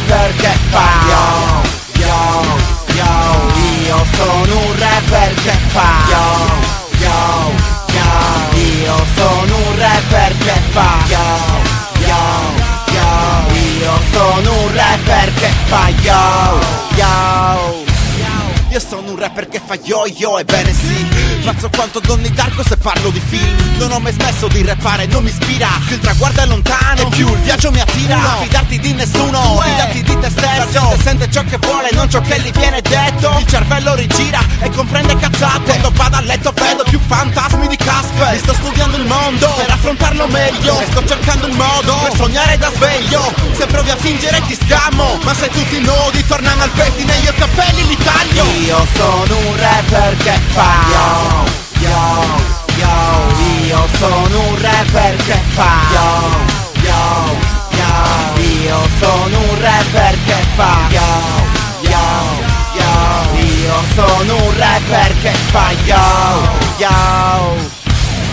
rapper che fa yo, yo, yo. Io sono un rapper che fa yo, yo, yo. Io sono un rapper che fa yo, yo, yo. Io sono un rapper che fa yo, yo. Io sono un rapper che fa yo-yo, ebbene sì. Pazzo quanto Donnie Darko se parlo di film. Non ho mai smesso di rappare, non mi ispira. Più il traguardo è lontano e più il viaggio mi attira. Non fidarti di nessuno, fidati di te stesso. Se sente ciò che vuole, non ciò che gli viene detto. Il cervello rigira e comprende cazzate. Quando vado a letto vedo più fantasmi di Casper. Mi sto studiando il mondo per affrontarlo meglio. E sto cercando il modo per sognare da sveglio. Se provi a fingere ti scammo, ma se tutti i nodi tornano al pettine io i capelli li taglio. Io sono un rapper che fa yo, yo, yo. Io sono un rapper che fa yo, yo, yo. Io sono un rapper che fa yo, yo, yo. Io sono un rapper che fa yo, yo.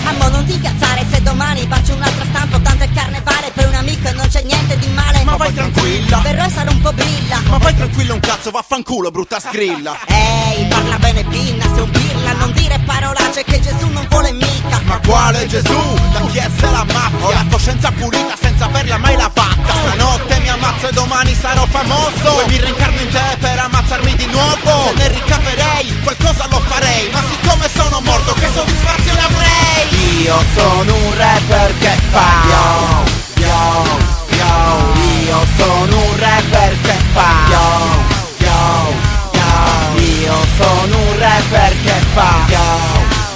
Ammo non ti incazzare se domani faccio un'altra stampa. Tanto è carnevale per un amico e non c'è niente di male. Ma vai tranquilla, verrò e sarò un po' brilla. ma vai tranquilla un cazzo, vaffanculo brutta scrilla. Ehi, parla bene pinna, sei un pirla. Non dire parolacce che Gesù non vuole mica. Ma quale Gesù? La chiesa e la mafia. Ho la coscienza pulita senza averla mai lavata. Stanotte mi ammazzo e domani sarò famoso. Poi mi reincarno in te per ammazzarmi di nuovo. Se ne ricaverei, qualcosa lo farei. Ma siccome sono morto, che soddisfazione avrei? Io sono un rapper che fa yo, yo, yo. Io sono un rapper che fa yo, yo, yo. Io sono un rapper che fa yo,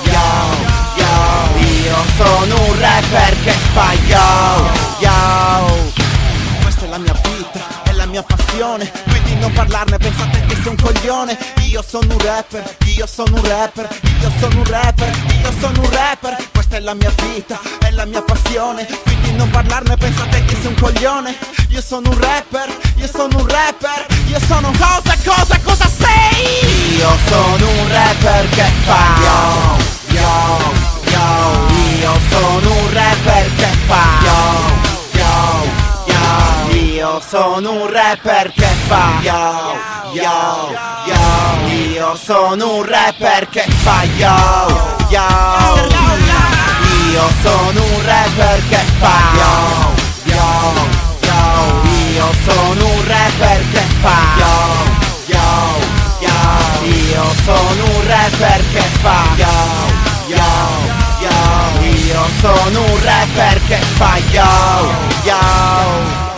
yo, yo. Io sono un rapper che fa yo, yo. Questa è la mia vita, è la mia passione, quindi non parlarne, pensate che sei un coglione. Io sono un rapper, io sono un rapper, io sono un rapper, io sono un rapper. Questa è la mia vita, è la mia passione, quindi non parlarne, pensate che sei un coglione. Io sono un rapper, io sono un rapper, io sono cosa sei? Io sono un rapper che fa yo, yo, yo. Io sono un rapper che fa yo, yo, yo. Io sono un rapper che fa yo, yo, yo. Io sono un rapper che fa yo, yo. Io sono un rapper che fa yo, yo, yo. Io sono un rapper che fa yo, yo, yo. Io sono un rapper che fa yo, yo, yo. Io sono un rapper che fa yo, yo.